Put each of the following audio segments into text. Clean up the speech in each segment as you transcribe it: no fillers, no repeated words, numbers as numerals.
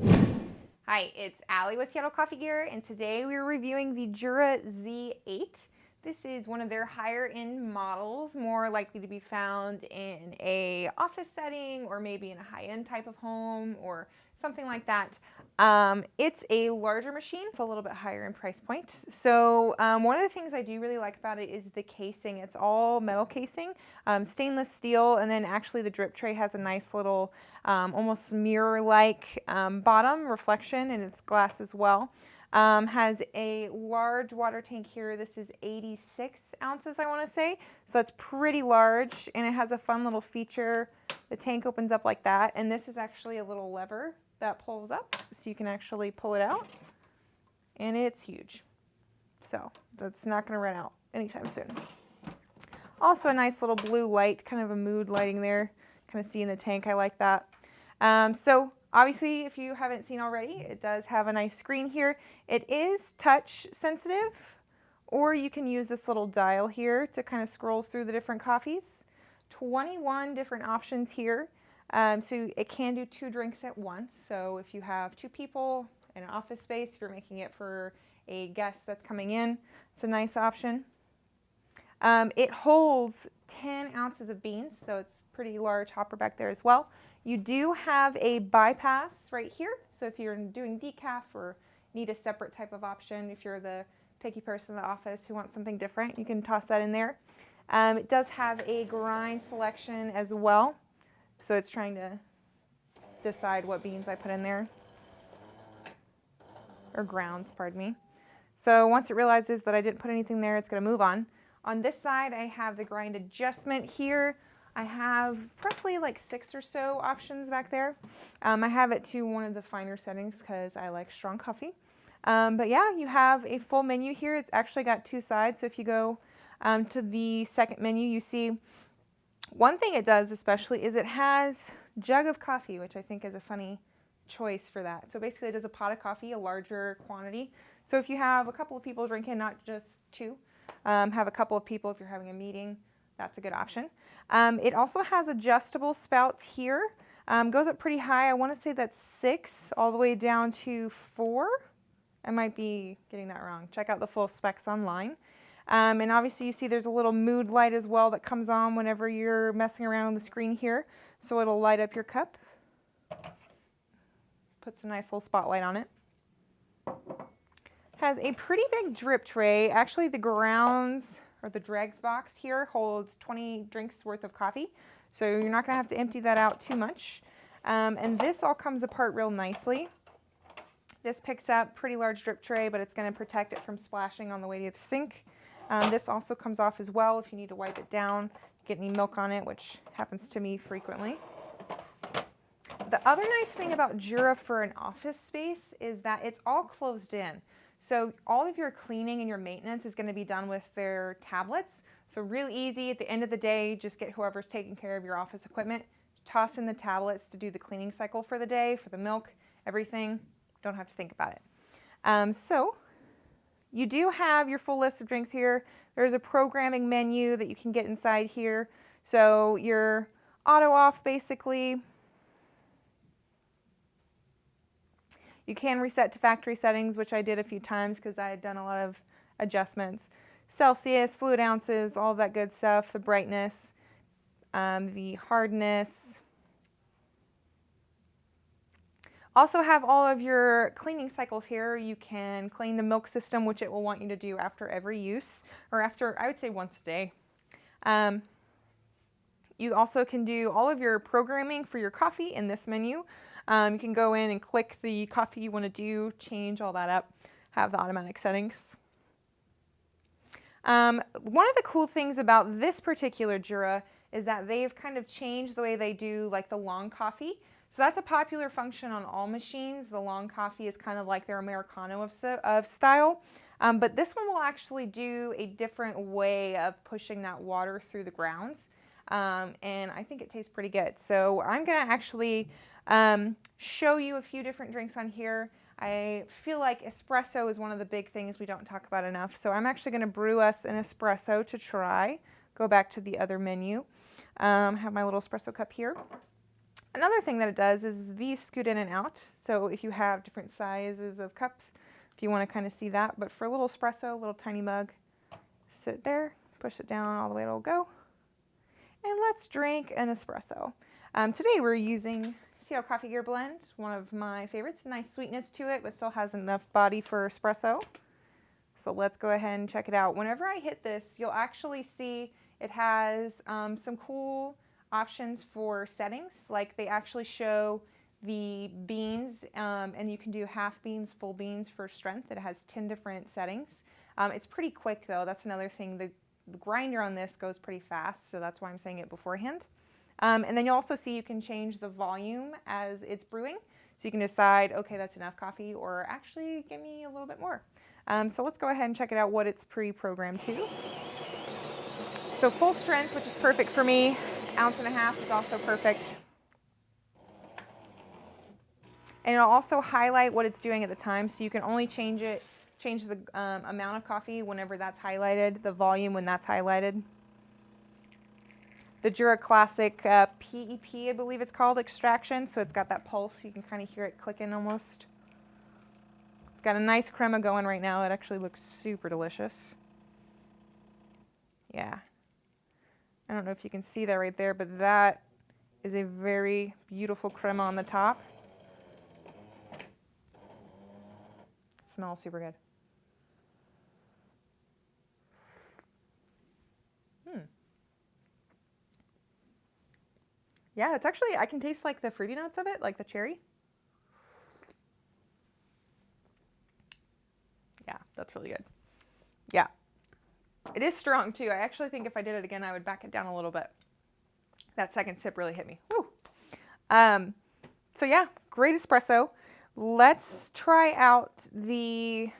Hi, it's Allie with Seattle Coffee Gear, and today we're reviewing the Jura Z8. This is one of their higher end models, more likely to be found in a office setting or maybe in a high-end type of home or something like that. It's a larger machine. It's a little bit higher in price point. So one of the things I do really like about it is the casing. It's all metal casing, stainless steel, and then actually the drip tray has a nice little almost mirror-like bottom reflection, and it's glass as well. Has a large water tank here. This is 86 ounces, I want to say. So that's pretty large, and it has a fun little feature. The tank opens up like that, and this is actually a little lever that pulls up, so you can actually pull it out, and it's huge. So that's not going to run out anytime soon. Also a nice little blue light, kind of a mood lighting there. Kind of see in the tank, I like that. So obviously, if you haven't seen already, it does have a nice screen here. It is touch sensitive, or you can use this little dial here to kind of scroll through the different coffees. 21 different options here. So it can do 2 drinks at once. So if you have 2 people in an office space, if you're making it for a guest that's coming in, it's a nice option. It holds 10 ounces of beans, so it's pretty large hopper back there as well. You do have a bypass right here, so if you're doing decaf or need a separate type of option, if you're the picky person in the office who wants something different, you can toss that in there. It does have a grind selection as well, so it's trying to decide what beans I put in there, or grounds, pardon me. So once it realizes that I didn't put anything there, it's going to move on. On this side, I have the grind adjustment here. I have roughly like 6 or so options back there. I have it to one of the finer settings because I like strong coffee. But yeah, you have a full menu here. It's actually got 2 sides. So if you go to the second menu, you see one thing it does especially is it has jug of coffee, which I think is a funny choice for that. So basically it does a pot of coffee, a larger quantity. So if you have a couple of people drinking, not just 2, have a couple of people if you're having a meeting, that's a good option. It also has adjustable spouts here. Goes up pretty high. I want to say that's 6 all the way down to 4. I might be getting that wrong. Check out the full specs online. And obviously you see there's a little mood light as well that comes on whenever you're messing around on the screen here. So it'll light up your cup. Puts a nice little spotlight on it. Has a pretty big drip tray. Actually, the grounds or the dregs box here holds 20 drinks worth of coffee. So you're not going to have to empty that out too much. And this all comes apart real nicely. This picks up pretty large drip tray, but it's going to protect it from splashing on the way to the sink. This also comes off as well if you need to wipe it down, get any milk on it, which happens to me frequently. The other nice thing about Jura for an office space is that it's all closed in. So all of your cleaning and your maintenance is going to be done with their tablets. So really easy. At the end of the day, just get whoever's taking care of your office equipment, toss in the tablets to do the cleaning cycle for the day, for the milk, everything. Don't have to think about it. So you do have your full list of drinks here. There's a programming menu that you can get inside here. So your auto off basically. You can reset to factory settings, which I did a few times because I had done a lot of adjustments. Celsius, fluid ounces, all that good stuff, the brightness, the hardness. Also have all of your cleaning cycles here. You can clean the milk system, which it will want you to do after every use, or after, I would say, once a day. You also can do all of your programming for your coffee in this menu. You can go in and click the coffee you want to do, change all that up, have the automatic settings. One of the cool things about this particular Jura is that they've kind of changed the way they do like the long coffee. So that's a popular function on all machines. The long coffee is kind of like their americano of style. But this one will actually do a different way of pushing that water through the grounds. And I think it tastes pretty good. So I'm going to actually show you a few different drinks on here. I feel like espresso is one of the big things we don't talk about enough. So I'm actually going to brew us an espresso to try. Go back to the other menu. Have my little espresso cup here. Another thing that it does is these scoot in and out. So if you have different sizes of cups, if you want to kind of see that, but for a little espresso, a little tiny mug, sit there, push it down all the way it'll go. And let's drink an espresso. Today we're using Seattle Coffee Gear blend, one of my favorites. Nice sweetness to it, but still has enough body for espresso. So let's go ahead and check it out. Whenever I hit this, you'll actually see it has some cool options for settings. Like they actually show the beans, and you can do half beans, full beans for strength. It has 10 different settings. It's pretty quick though. That's another thing. The grinder on this goes pretty fast, so that's why I'm saying it beforehand. And then you'll also see you can change the volume as it's brewing. So you can decide, okay, that's enough coffee, or actually give me a little bit more. So let's go ahead and check it out what it's pre-programmed to. So full strength, which is perfect for me. 1.5 ounces is also perfect. And it'll also highlight what it's doing at the time, so you can only change the amount of coffee whenever that's highlighted, the volume when that's highlighted. The Jura Classic PEP, I believe it's called, extraction, so it's got that pulse. You can kind of hear it clicking almost. It's got a nice crema going right now. It actually looks super delicious. Yeah. I don't know if you can see that right there, but that is a very beautiful crema on the top. It smells super good. Yeah, it's actually, I can taste like the fruity notes of it, like the cherry. Yeah, that's really good. Yeah. It is strong too. I actually think if I did it again, I would back it down a little bit. That second sip really hit me. Woo. So yeah, great espresso. Let's try out the,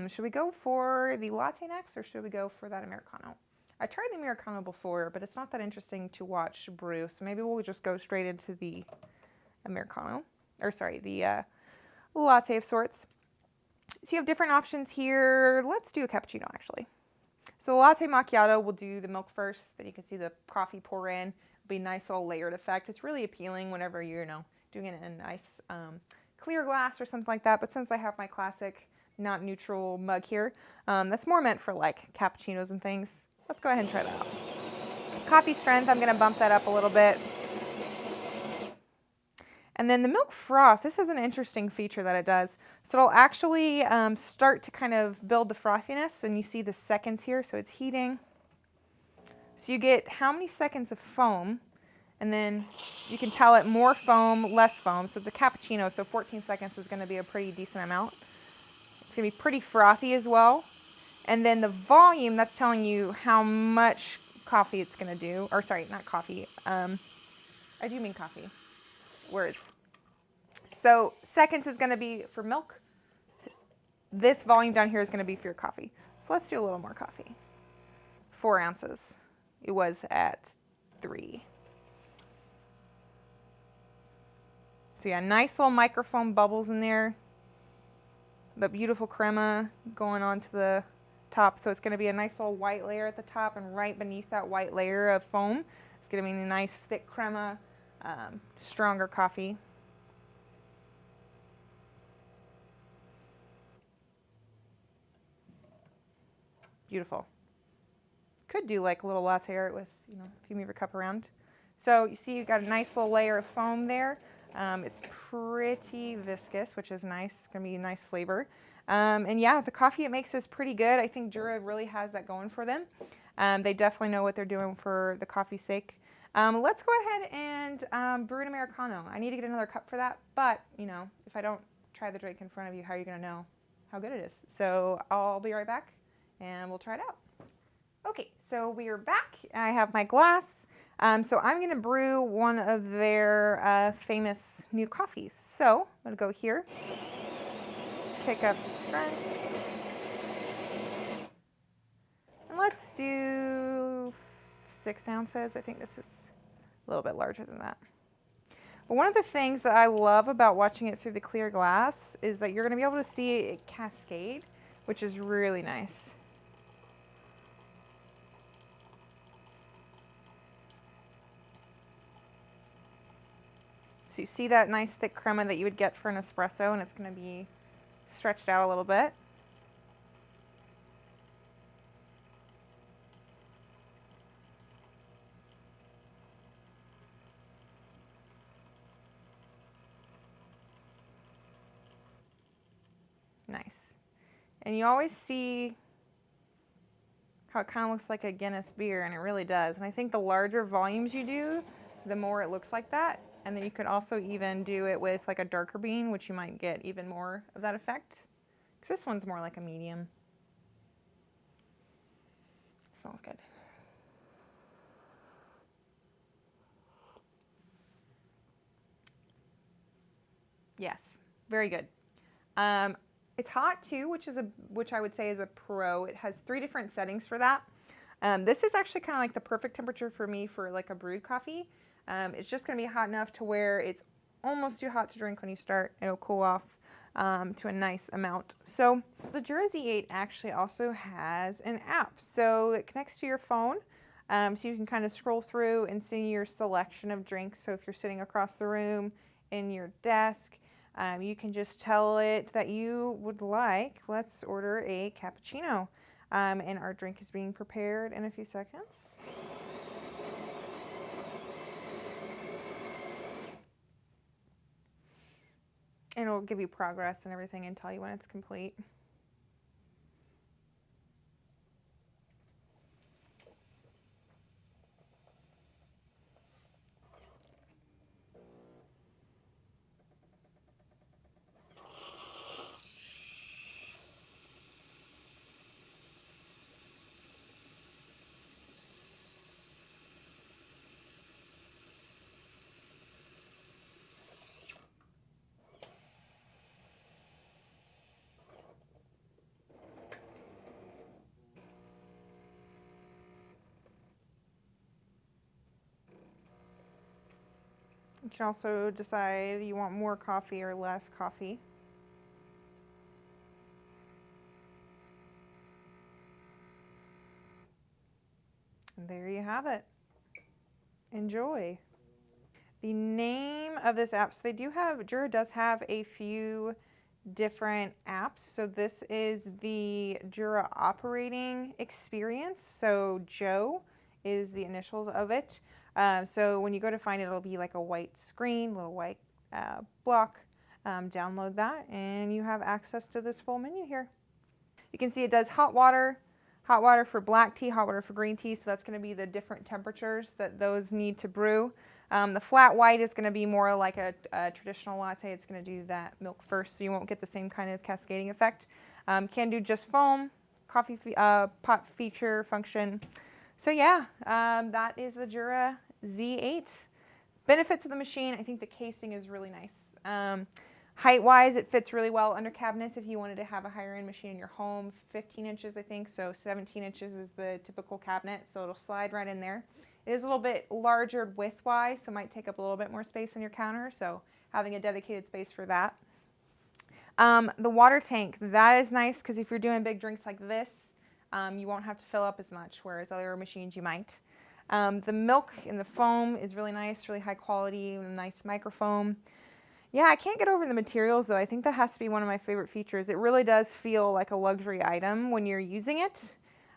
should we go for the latte next, or should we go for that Americano? I tried the Americano before, but it's not that interesting to watch brew, so maybe we'll just go straight into the Americano, or sorry, the latte of sorts. So you have different options here. Let's do a cappuccino, actually. So the latte macchiato, we'll do the milk first, then you can see the coffee pour in. It'll be a nice little layered effect. It's really appealing whenever you're, doing it in a nice clear glass or something like that, but since I have my classic, not neutral mug here, that's more meant for like cappuccinos and things. Let's go ahead and try that out. Coffee strength, I'm going to bump that up a little bit. And then the milk froth, this is an interesting feature that it does. So it'll actually start to kind of build the frothiness, and you see the seconds here, so it's heating. So you get how many seconds of foam, and then you can tell it more foam, less foam. So it's a cappuccino, so 14 seconds is going to be a pretty decent amount. It's going to be pretty frothy as well. And then the volume, that's telling you how much coffee it's going to do. Or sorry, not coffee. I do mean coffee. Words. So seconds is going to be for milk. This volume down here is going to be for your coffee. So let's do a little more coffee. 4 ounces. It was at 3. So yeah, nice little microfoam bubbles in there. The beautiful crema going onto the top. So it's going to be a nice little white layer at the top, and right beneath that white layer of foam, it's going to be a nice thick crema, stronger coffee. Beautiful. Could do like a little latte art with, if you move your cup around. So you see you've got a nice little layer of foam there. It's pretty viscous, which is nice. It's going to be a nice flavor. And yeah, the coffee it makes is pretty good. I think Jura really has that going for them. They definitely know what they're doing for the coffee's sake. Let's go ahead and brew an Americano. I need to get another cup for that, but, if I don't try the drink in front of you, how are you going to know how good it is? So I'll be right back, and we'll try it out. Okay, so we are back. I have my glass. So I'm going to brew one of their famous new coffees. So I'm going to go here, pick up the strength, and let's do 6 ounces. I think this is a little bit larger than that. But one of the things that I love about watching it through the clear glass is that you're going to be able to see it cascade, which is really nice. So you see that nice thick crema that you would get for an espresso, and it's going to be stretched out a little bit. Nice. And you always see how it kind of looks like a Guinness beer, and it really does. And I think the larger volumes you do, the more it looks like that. And then you could also even do it with like a darker bean, which you might get even more of that effect. Because this one's more like a medium. Smells good. Yes, very good. It's hot too, which I would say is a pro. It has 3 different settings for that. This is actually kind of like the perfect temperature for me for like a brewed coffee. It's just going to be hot enough to where it's almost too hot to drink when you start. It'll cool off to a nice amount. So the Jura Z8 actually also has an app. So it connects to your phone. So you can kind of scroll through and see your selection of drinks. So if you're sitting across the room in your desk, you can just tell it that you would like, let's order a cappuccino. And our drink is being prepared in a few seconds. And it'll give you progress and everything and tell you when it's complete. You can also decide you want more coffee or less coffee. And there you have it. Enjoy. The name of this app, so Jura does have a few different apps. So this is the Jura operating experience. So Joe is the initials of it. So when you go to find it, it'll be like a white screen, little white block. Download that and you have access to this full menu here. You can see it does hot water for black tea, hot water for green tea. So that's going to be the different temperatures that those need to brew. The flat white is going to be more like a traditional latte. It's going to do that milk first, so you won't get the same kind of cascading effect. Can do just foam, coffee pot feature function. So yeah, that is the Jura Z8. Benefits of the machine, I think the casing is really nice. Height-wise, it fits really well under cabinets if you wanted to have a higher-end machine in your home. 15 inches, I think, so 17 inches is the typical cabinet, so it'll slide right in there. It is a little bit larger width-wise, so it might take up a little bit more space on your counter, so having a dedicated space for that. The water tank, that is nice because if you're doing big drinks like this, you won't have to fill up as much, whereas other machines you might. The milk in the foam is really nice, really high quality, nice microfoam. Yeah, I can't get over the materials though. I think that has to be one of my favorite features. It really does feel like a luxury item when you're using it.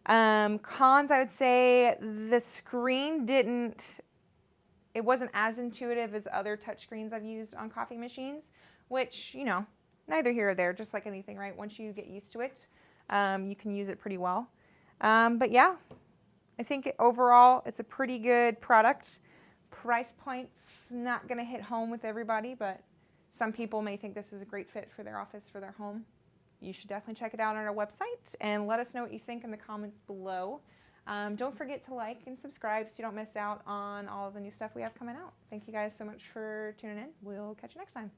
Cons, I would say the screen it wasn't as intuitive as other touchscreens I've used on coffee machines, which, you know, neither here or there, just like anything, right? Once you get used to it, you can use it pretty well. But yeah, I think overall it's a pretty good product. Price point's not going to hit home with everybody, but some people may think this is a great fit for their office, for their home. You should definitely check it out on our website and let us know what you think in the comments below. Don't forget to like and subscribe so you don't miss out on all of the new stuff we have coming out. Thank you guys so much for tuning in. We'll catch you next time.